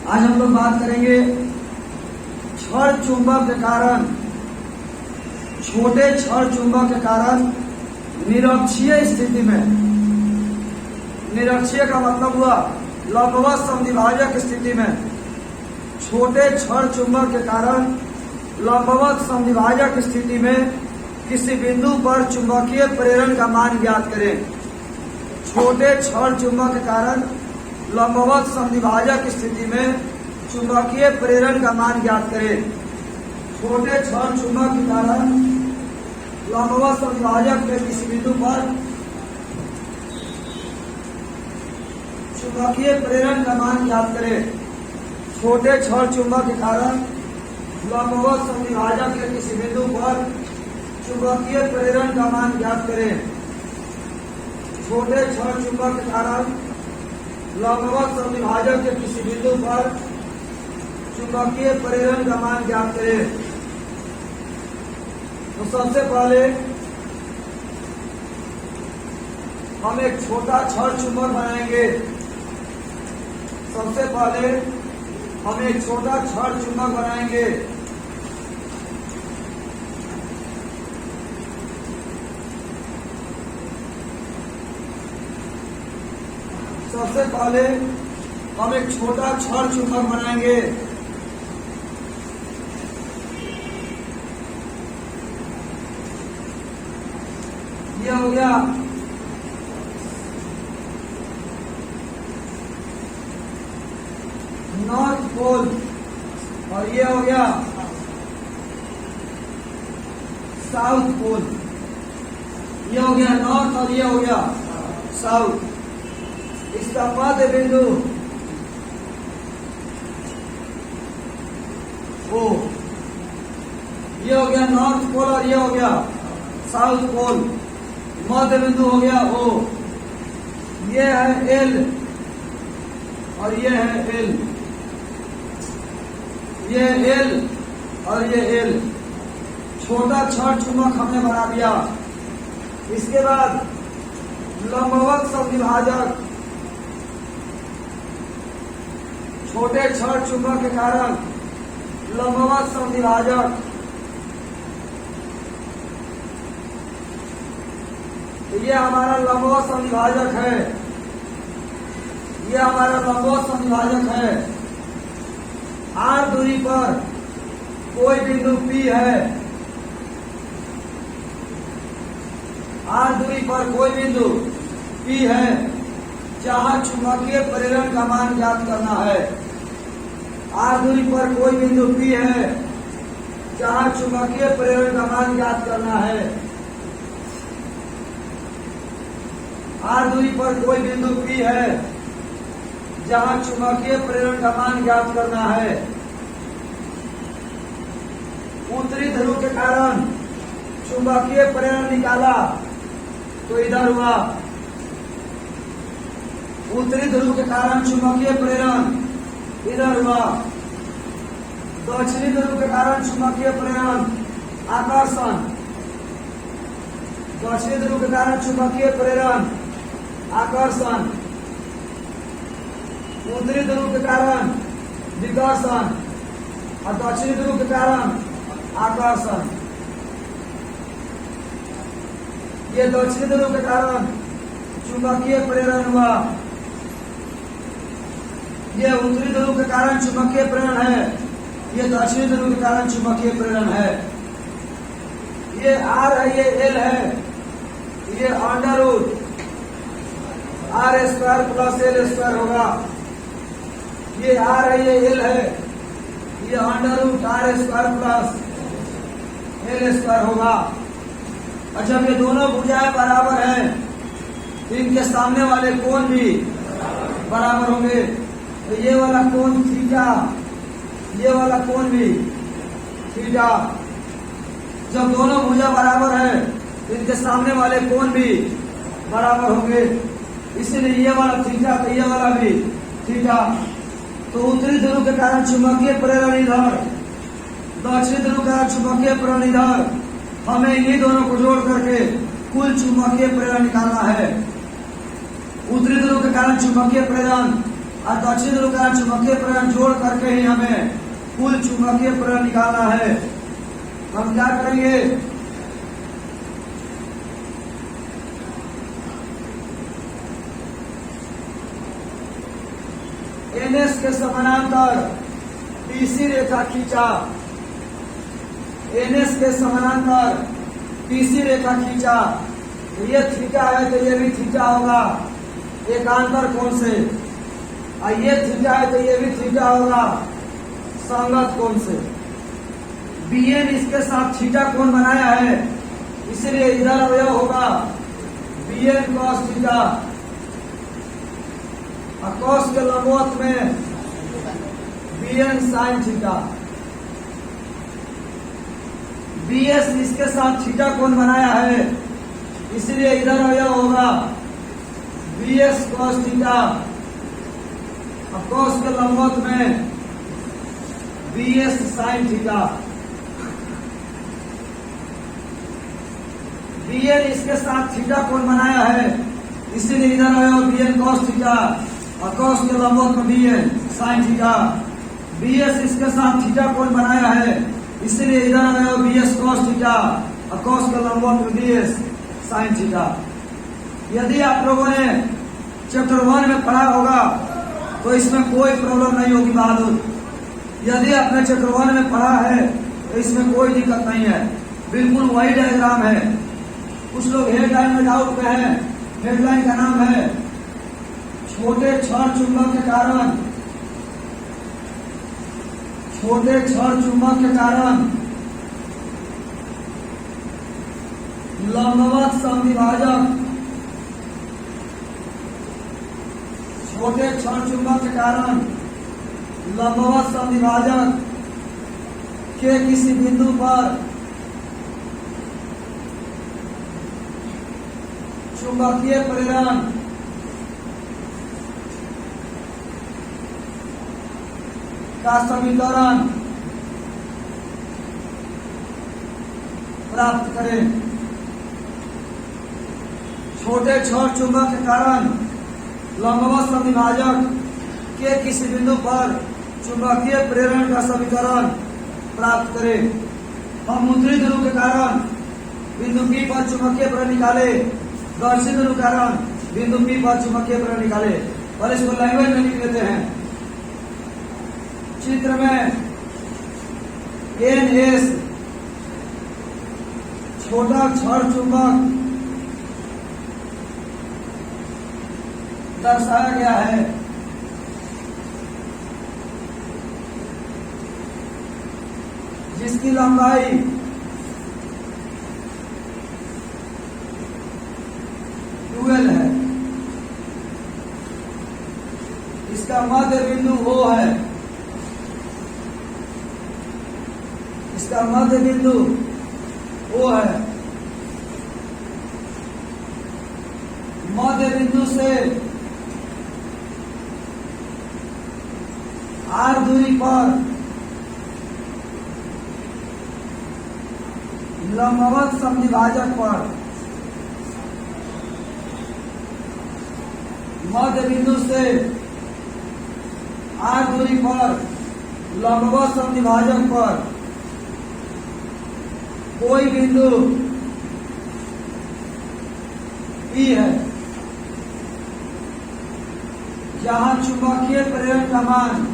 आज हम लोग बात करेंगे क्षण चुंबक के कारण, छोटे क्षण चुंबक के कारण निरक्षीय स्थिति में, निरक्षीय का मतलब हुआ लंबवत समद्विभाजक स्थिति में, छोटे क्षण चुंबक के कारण लंबवत समद्विभाजक स्थिति में किसी बिंदु पर चुंबकीय प्रेरण का मान ज्ञात करें। छोटे क्षण चुंबक के कारण लंबवत समद्विभाजक स्थिति में चुंबकीय प्रेरण का मान ज्ञात करें। छोटे क्षण चुंबक के कारण लंबवत समद्विभाजक के किसी बिंदु पर चुंबकीय प्रेरण का मान ज्ञात करें। छोटे क्षण चुंबक के कारण लंबवत समद्विभाजक के किसी बिंदु पर चुंबकीय प्रेरण का मान ज्ञात करें। छोटे क्षण चुंबक के कारण लंबवत समद्विभाजक के किसी बिंदु पर चुंबकीय प्रेरण का मान ज्ञात करें। तो सबसे पहले हम एक छोटा क्षण चुंबक बनाएंगे। सबसे पहले हम एक छोटा क्षण चुंबक बनाएंगे। सबसे पहले हम एक छोटा क्षण चुंबक बनाएंगे। ये हो गया नॉर्थ पोल और ये हो गया साउथ पोल। ये हो गया नॉर्थ और ये हो गया साउथ। इसका मध्य बिंदु ओ, ये हो गया नॉर्थ पोल और ये हो गया साउथ पोल। मध्य बिंदु हो गया ओ। ये है एल और ये है एल। ये एल और ये एल। छोटा क्षण चुंबक हमने बना दिया। इसके बाद लंबवत समद्विभाजक, छोटे क्षण चुंबक के कारण लंबवत समद्विभाजक, तो ये हमारा लंबवत समद्विभाजक है। ये हमारा लंबवत समद्विभाजक है। आर दूरी पर कोई बिंदु P है। आर दूरी पर कोई बिंदु P है जहां चुंबकीय प्रेरण का मान ज्ञात करना है। आर दूरी पर कोई बिंदु P है जहां चुंबकीय प्रेरण का मान ज्ञात करना है। आर दूरी पर कोई बिंदु P है जहां चुंबकीय प्रेरण का मान ज्ञात करना है। उत्तरी ध्रुव के कारण चुंबकीय प्रेरण निकाला तो इधर हुआ। उत्तरी ध्रुव के कारण चुंबकीय प्रेरण इधर हुआ। दक्षिणी ध्रुव के कारण चुंबकीय प्रेरण आकर्षण। दक्षिणी ध्रुव के कारण चुंबकीय प्रेरण आकर्षण। उत्तरी ध्रुव के कारण विकर्षण और दक्षिणी ध्रुव के कारण आकर्षण। ये दक्षिणी ध्रुव के कारण चुंबकीय प्रेरण हुआ। ये उत्तरी ध्रुव के कारण चुंबकीय प्रेरण है। ये दक्षिणी ध्रुव के कारण चुंबकीय प्रेरण है। ये आर है, ये एल है। ये under root R square plus L square होगा। ये आर है, ये एल है। ये under root R square plus L square होगा। और जब ये दोनों भुजाएं बराबर हैं तो इनके सामने वाले कोण भी बराबर होंगे। तो ये वाला कोण थीटा, ये वाला कोण भी थीटा। जब दोनों भुजा बराबर है तो इनके सामने वाले कोण भी बराबर होंगे। इसीलिए ये वाला थीटा तो ये वाला भी थीटा। तो उत्तरी ध्रुव के कारण चुंबकीय प्रेरण इधर, दक्षिणी ध्रुव के कारण चुंबकीय प्रेरण इधर। हमें इन्हीं दोनों को जोड़ करके कुल चुंबकीय प्रेरण निकालना है। उत्तरी ध्रुव के कारण चुंबकीय प्रेरण और दक्षिण ध्रुव के कारण चुंबकीय प्रेरण जोड़ करके ही हमें कुल चुंबकीय प्रेरण निकालना है। हम क्या करेंगे, NS के समानांतर PC रेखा खींचा, NS के समानांतर PC रेखा खींचा, ये थीटा है तो ये भी थीटा होगा एकांतर कोण से, और ये थीटा है तो ये भी थीटा होगा संगत कोण से। BN इसके साथ थीटा कोण बनाया है, इसलिए इधर अवयव होगा BN cos थीटा, और cos के लंबवत में BN sin थीटा। BS इसके साथ थीटा कोण बनाया है, इसलिए इधर अवयव होगा BS cos थीटा, और cos के लंबवत में BS sin थीटा। BN इसके साथ थीटा कोण बनाया है, इसीलिए इधर अवयव BN cos थीटा, और cos के लंबवत में BN sin थीटा। BS इसके साथ थीटा कोण बनाया है, इसलिए इधर अवयव BS cos थीटा, और cos के लंबवत में BS sin थीटा। यदि आप लोगों ने चैप्टर 1 में पढ़ा होगा तो इसमें कोई प्रॉब्लम नहीं होगी बहादुर। यदि आपने चैप्टर 1 में पढ़ा है तो इसमें कोई दिक्कत नहीं है, बिल्कुल वही डायग्राम है। कुछ लोग हेडलाइन में डाउट में है, हेडलाइन का नाम है छोटे क्षण चुंबक के कारण, छोटे क्षण चुंबक के कारण लंबवत समविभाजक, छोटे क्षण चुंबक के कारण लंबवत समविभाजक के किसी बिंदु पर चुंबकीय प्रेरण का समीकरण प्राप्त करें। छोटे क्षण चुंबक के कारण लंबवत समविभाजक के किसी बिंदु पर चुंबकीय प्रेरण का समीकरण प्राप्त करें। हम उत्तरी ध्रुव के कारण बिंदु P पर चुंबकीय प्रेरण निकाले, दक्षिण ध्रुव के कारण बिंदु P पर चुंबकीय प्रेरण निकाले, और इसको लैंग्वेज में लिख लेते हैं। चित्र में NS छोटा क्षण चुंबक दर्शाया गया है। जिसकी लंबाई ट्वेल्व है, इसका मध्य बिंदु O है, इसका मध्य बिंदु O है। मध्य बिंदु से R दूरी पर लंबवत समविभाजक पर, मध्य बिंदु से R दूरी पर लंबवत समविभाजक पर कोई बिंदु P है, जहां चुंबकीय प्रेरण का मान,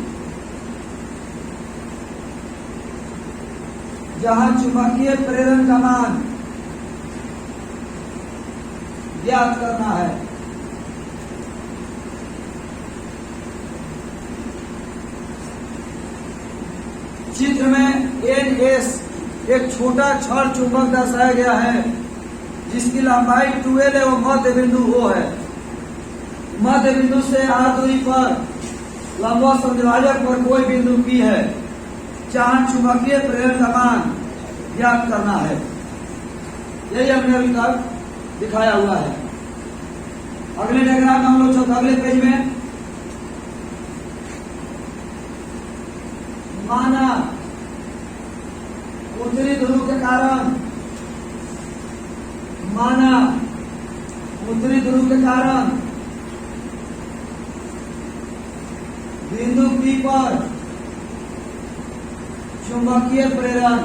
जहां चुंबकीय प्रेरण का मान ज्ञात करना है। चित्र में NS एक छोटा क्षण चुंबक दर्शाया गया है, जिसकी लंबाई 12 है, वो मध्य बिंदु O है। मध्य बिंदु से R दूरी पर लंबवत समविभाजक पर कोई बिंदु P है, जहां चुंबकीय प्रेरण का मान ज्ञात करना है। यही हमने अभी तक दिखाया हुआ है। अगले डायग्राम में हम लोग अगले पेज में माना उत्तरी ध्रुव के कारण, माना उत्तरी ध्रुव के कारण पी पर चुंबकीय प्रेरण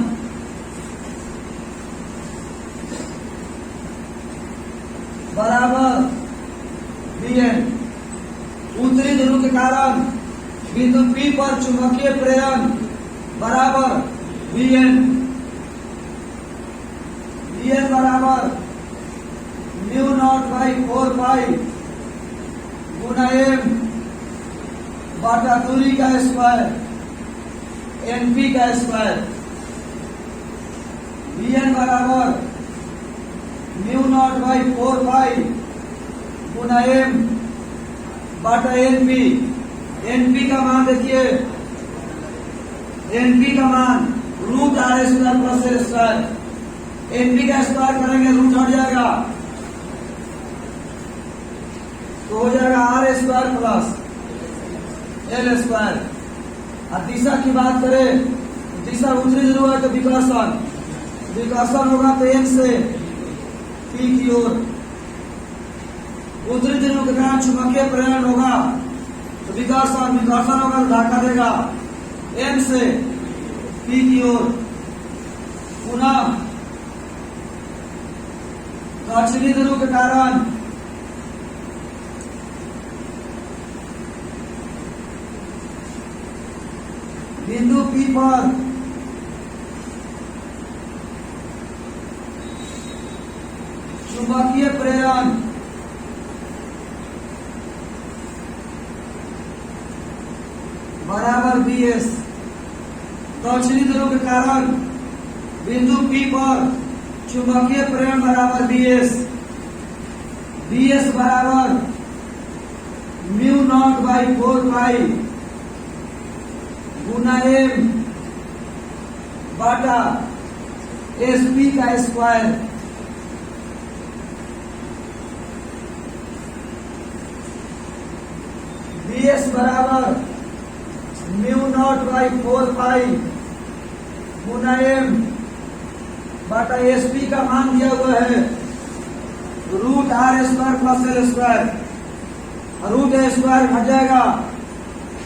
बराबर Bn। उत्तरी ध्रुव के कारण बिंदु P पर चुंबकीय प्रेरण बराबर Bn। Bn बराबर म्यू नॉट बाई 4 पाई गुना m बटा दूरी का स्क्वायर NP का स्क्वायर। Bn बराबर म्यू नॉट बाई 4 पाई गुना m बटा NP। NP का मान देखिए, NP का मान root R square plus L square. NP का स्क्वायर करेंगे रूट हट जाएगा तो हो जाएगा R square plus L square. और दिशा की बात करें, दिशा उत्तरी ध्रुव है तो विकर्षण होगा तो एम से पी की ओर। उत्तरी ध्रुव के कारण चुंबकीय प्रेरण होगा तो विकर्षण होगा तो धक्का देगा एम से पी की ओर। पुनः दक्षिणी ध्रुव के कारण बिंदु P पर चुंबकीय प्रेरण बराबर Bs। दक्षिणी ध्रुव के कारण बिंदु P पर चुंबकीय प्रेरण बराबर Bs। Bs बराबर म्यू नॉट बाई 4 पाई गुना m बटा SP का स्क्वायर। Bs बराबर म्यू नॉट बाई 4 पाई गुना m बटा SP का मान दिया हुआ है root R square plus L square. Root A square हट जाएगा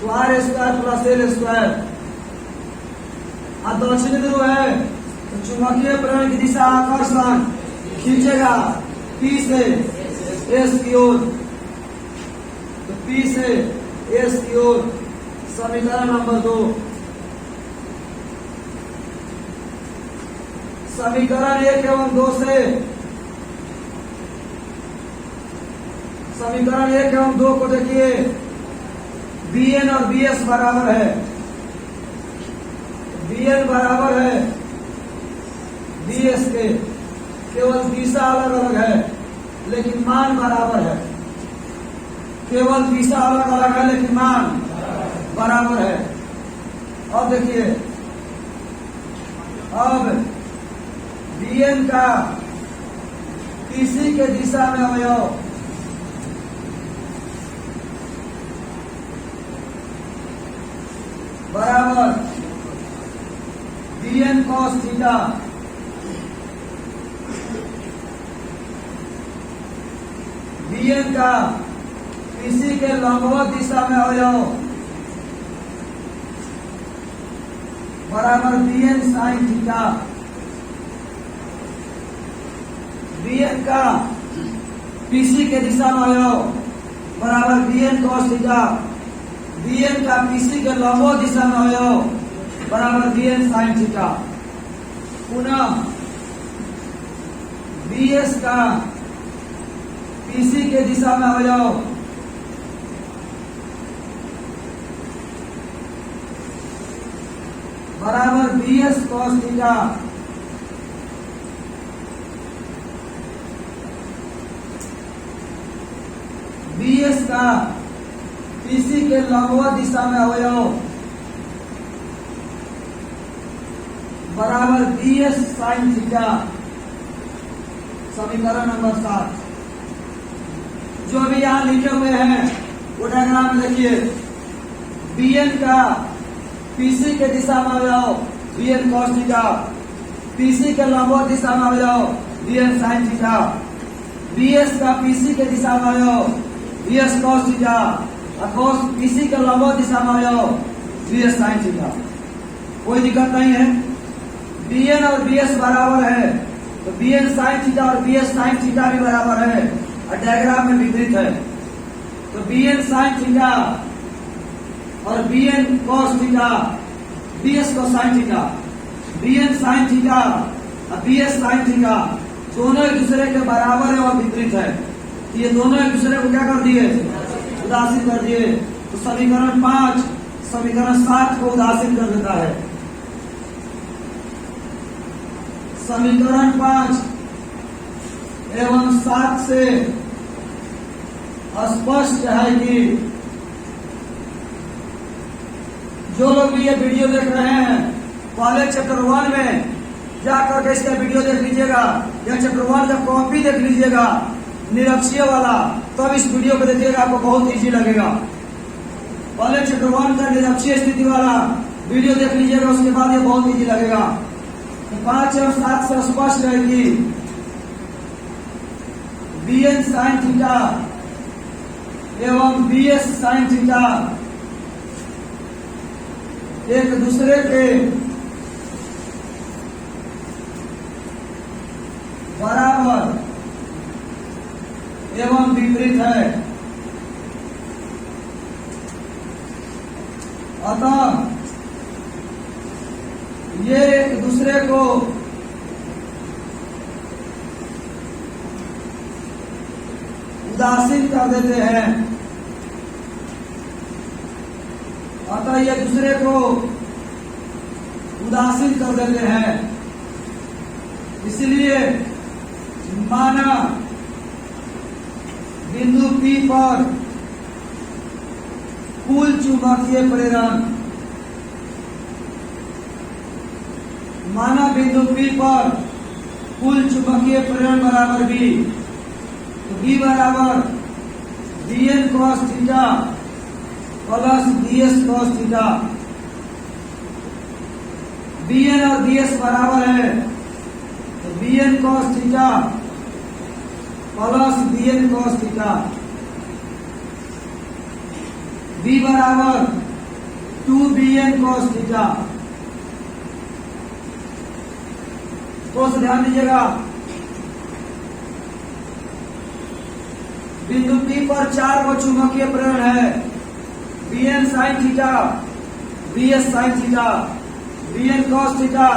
तो R square plus L square. और दक्षिणी ध्रुव है तो चुंबकीय प्रेरण की दिशा आकर्षण खींचेगा P से S की ओर, तो P से S की ओर। समीकरण नंबर 2। समीकरण 1 एवं 2 से समीकरण 1 एवं 2 को देखिए, Bn और Bs बराबर है। Bn बराबर है Bs के, केवल दिशा अलग अलग है लेकिन मान बराबर है। केवल दिशा अलग अलग है लेकिन मान बराबर है। अब देखिए, अब Bn का किसी के दिशा में अवयव बराबर Bn cos थीटा। Bn का किसी के लंबवत दिशा में अवयव बराबर Bn sin थीटा। Bn का PC के दिशा में अवयव बराबर Bn cos थीटा। Bn का PC के लंबवत दिशा में अवयव बराबर Bn sin थीटा। पुनः Bs का PC के दिशा में अवयव बराबर Bs cos थीटा। Bs का PC के लंबवत दिशा में अवयव बराबर Bs sin थीटा। समीकरण नंबर 7। जो भी यहां लिखे हुए हैं वो डायग्राम में देखिए। Bn का PC के दिशा में अवयव Bn cos थीटा, PC के लंबवत दिशा में अवयव Bn sin थीटा, Bs का PC के दिशा में अवयव Bs cos थीटा, अकोस इसी के लंबवत दिशा में जाओ बी एस साइन थीटा, कोई दिक्कत नहीं है। बी एन और बी एस बराबर है तो बी एन साइन थीटा और बी एस साइन थीटा भी बराबर है और डायग्राम में विपरीत है। तो बी एन साइन थीटा और B N cos theta, B S cosine theta, B N sine theta और बी एस साइन थीटा दोनों एक दूसरे के बराबर है और विपरीत है। ये दोनों एक दूसरे को क्या कर दिए, उदासीन कर दिए। तो समीकरण 5 समीकरण 7 को उदासीन कर देता है। समीकरण 5 एवं 7 से स्पष्ट है कि जो लोग भी ये वीडियो देख रहे हैं पहले चैप्टर 1 में जाकर के इसका वीडियो देख लीजिएगा या चैप्टर 1 का कॉपी देख लीजिएगा निरक्षीय वाला, तब इस वीडियो को देखिएगा, आपको बहुत इजी लगेगा। पहले चैप्टर 1 का निरक्षीय स्थिति वाला वीडियो देख लीजिएगा, उसके बाद ये बहुत इजी लगेगा। 5 और 7 से स्पष्ट है कि बी एन साइन थीटा एवं बी एस साइन थीटा एक दूसरे के बराबर एवं विपरीत है। अतः ये एक दूसरे को उदासीन कर देते हैं। अतः ये दूसरे को उदासीन कर देते हैं। इसलिए माना बिंदु P पर कुल चुंबकीय प्रेरण, माना बिंदु P पर कुल चुंबकीय प्रेरण बराबर B, तो B बराबर B N cos theta plus B S cos theta. B N और बी एस बराबर है तो B N cos theta plus B N cos theta. B बराबर 2bn कॉस थीटा। तो ध्यान दीजिएगा, बिंदु P पर 4 को चुंबकीय प्रेरण है, B N sine theta, B S sine theta, B N cos theta,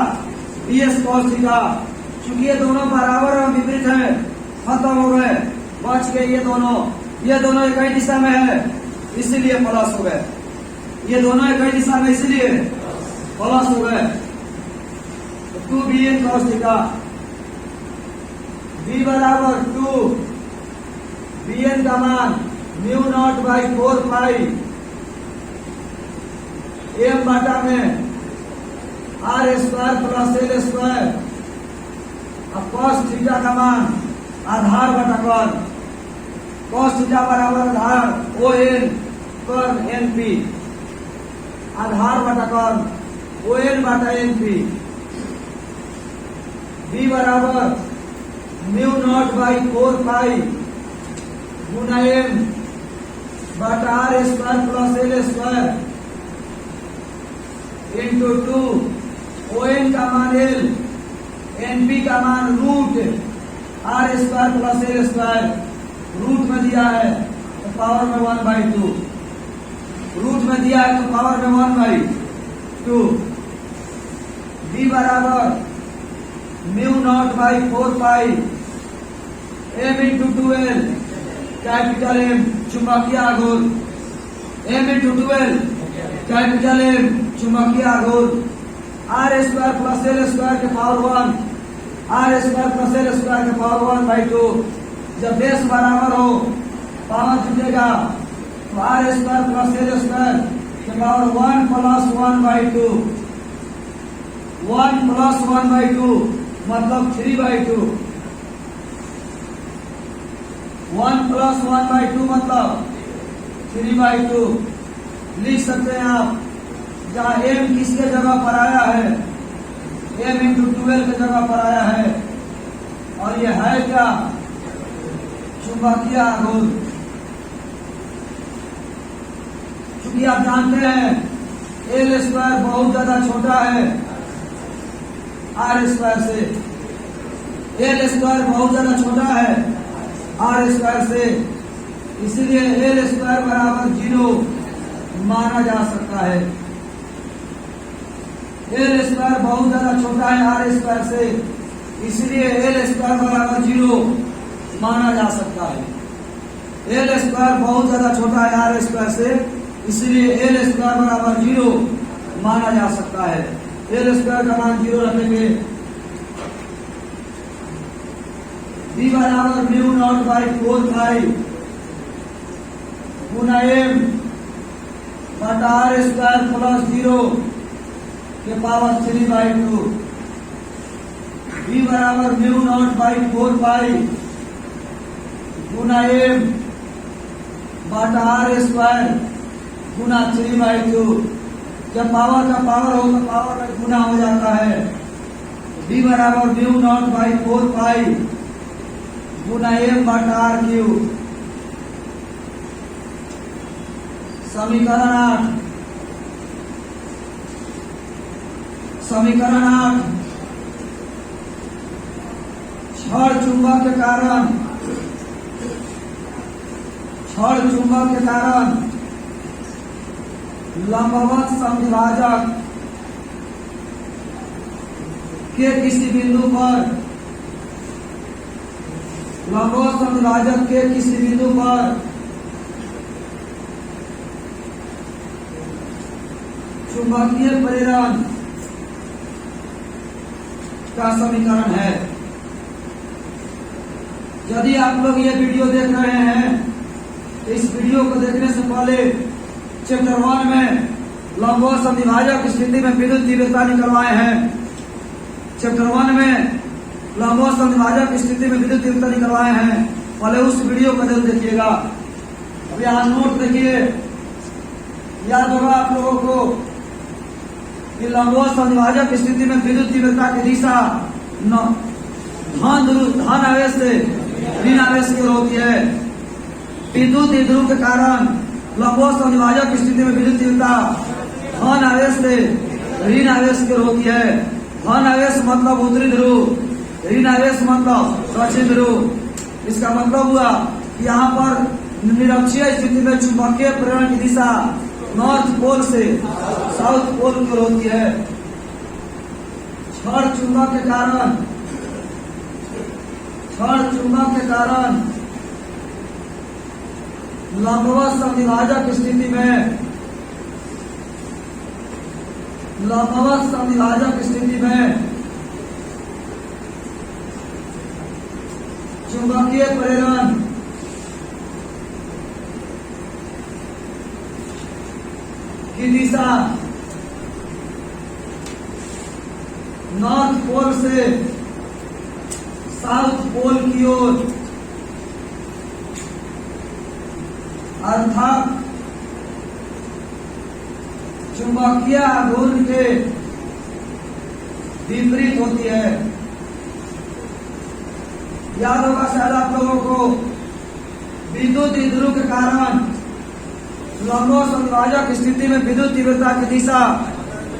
B S cos theta. चूंकि ये दोनों बराबर और विपरीत है, खत्म हो गए, बच गए ये दोनों एक ही दिशा में है इसीलिए प्लस हो गए। ये दोनों एक ही दिशा में इसीलिए प्लस हो गए। 2bn cos थीटा, b बराबर 2 bn का मान mu naught by 4 pi m बटा में r square plus l square. अब cos थीटा का मान आधार बटा कर्ण, cos थीटा बराबर आधार ON कर्ण NP, आधार बटा कर्ण ON बटा NP। b बराबर म्यू नॉट बाई 4 पाई गुना m बटा r square plus l square into 2 ON का मान l, NP का मान root r square plus l square. Root में दिया है तो पावर में 1/2, रूट में दिया है तो पावर में 1/2। b बराबर mu naught by 4 pi m into 2l capital M चुंबकीय आघूर्ण, m into 2l capital M चुंबकीय आघूर्ण, r square plus l square के power 1, r square plus l square के पावर 1/2। जब बेस बराबर हो पावर जुटेगा तो r square plus l square के पावर 1 प्लस 1/2, 1 प्लस 1/2 मतलब 3/2, 1 प्लस 1/2 मतलब 3/2। लिख सकते हैं आप, जहाँ m किसके जगह पर आया है, m इंटू 12 के जगह पर आया है, और ये है क्या, चुंबकीय आघूर्ण। क्योंकि आप जानते हैं एल स्क्वायर बहुत ज्यादा छोटा है आर स्क्वायर से। एल स्क्वायर बहुत ज्यादा छोटा है आर स्क्वायर से, इसलिए एल स्क्वायर बराबर 0 माना जा सकता है। एल स्क्वायर बहुत ज्यादा छोटा है आर स्क्वायर से, इसलिए एल स्क्वायर बराबर 0 माना जा सकता है। एल स्क्वायर बहुत ज्यादा छोटा है आर स्क्वायर से, इसलिए एल स्क्वायर बराबर 0 माना जा सकता है। एल स्क्वायर का मान 0 रखेंगे। बी बराबर म्यू नॉट बाई 4 पाई गुना एम बटा आर स्क्वायर प्लस 0 के पावर 3/2। बी बराबर म्यू नॉट बाई 4 पाई गुना एम बटा आर स्क्वायर गुना 3/2। जब पावर का पावर हो तो पावर का गुना हो जाता है। बी बराबर म्यू नॉट बाई 4 पाई गुना एम बटा आर क्यूब। समीकरण 8 क्षण चुंबक के कारण लंबवत समद्विभाजक के किसी बिंदु पर चुंबकीय प्रेरण का समीकरण है। यदि आप लोग ये वीडियो देख रहे हैं तो इस वीडियो को देखने से पहले चैप्टर 1 में लंबवत समद्विभाजक स्थिति में विद्युत तीव्रता निकलवाए हैं। चैप्टर 1 में लंबवत समद्विभाजक स्थिति में विद्युत तीव्रता निकलवाए हैं। पहले उस वीडियो को जरूर देखिएगा। अब यहाँ नोट देखिए, याद होगा आप लोगों को कि लंबवत समद्विभाजक स्थिति में विद्युत तीव्रता की दिशा धन आवेश से ऋण आवेश की ओर होती है। विद्युत ध्रुव के कारण लंबवत समद्विभाजक स्थिति में विद्युत तीव्रता धन आवेश से ऋण आवेश की ओर होती है। धन आवेश मतलब उत्तरी ध्रुव, ऋण आवेश मतलब दक्षिण ध्रुव। इसका मतलब हुआ कि यहाँ पर निरक्षीय स्थिति में चुंबकीय प्रेरण की दिशा नॉर्थ पोल से साउथ पोल की ओर होती है। क्षण चुंबक के कारण लंबवत समद्विभाजक स्थिति में चुंबकीय प्रेरण की दिशा नॉर्थ पोल से साउथ पोल की ओर, अर्थात चुंबकीय आघूर्ण के विपरीत होती है। याद होगा शायद आप लोगों को, विद्युत ध्रुव के कारण लंबवत समद्विभाजक स्थिति में विद्युत तीव्रता की दिशा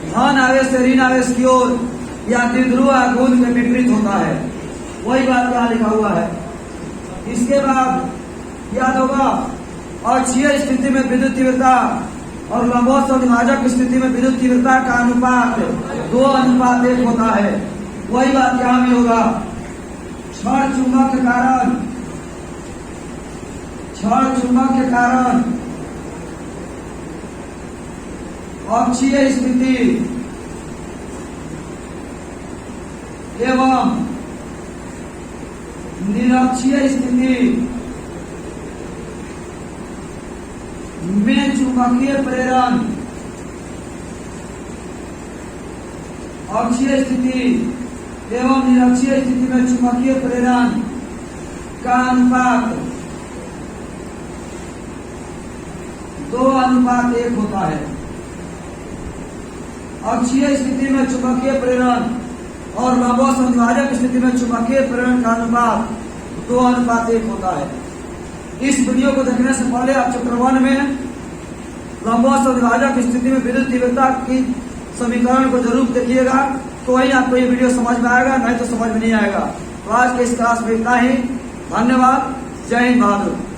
धन आवेश से ऋण आवेश की ओर या द्विध्रुव आघूर्ण में विपरीत होता है। वही बात यहाँ लिखा हुआ है। इसके बाद याद होगा, अक्षीय स्थिति में विद्युत तीव्रता और लंबवत समद्विभाजक स्थिति में विद्युत तीव्रता का अनुपात 2:1 होता है। वही बात यहाँ भी होगा। क्षण चुंबक के कारण अक्षीय स्थिति एवं निरक्षीय स्थिति में चुंबकीय प्रेरण अक्षीय स्थिति एवं निरक्षीय स्थिति में चुंबकीय प्रेरण का अनुपात 2:1 होता है। अक्षीय स्थिति में चुंबकीय प्रेरण और लंबवत समद्विभाजक स्थिति में चुंबकीय प्रेरण का अनुपात 2:1 होता है। इस वीडियो को देखने से पहले आप चैप्टर 1 में लंबवत समद्विभाजक की स्थिति में विद्युत तीव्रता की समीकरण को जरूर देखिएगा, तो ही आपको ये वीडियो समझ में आएगा, नहीं तो समझ में नहीं आएगा। तो आज के इस क्लास में इतना ही। धन्यवाद। जय हिंद बहादुर।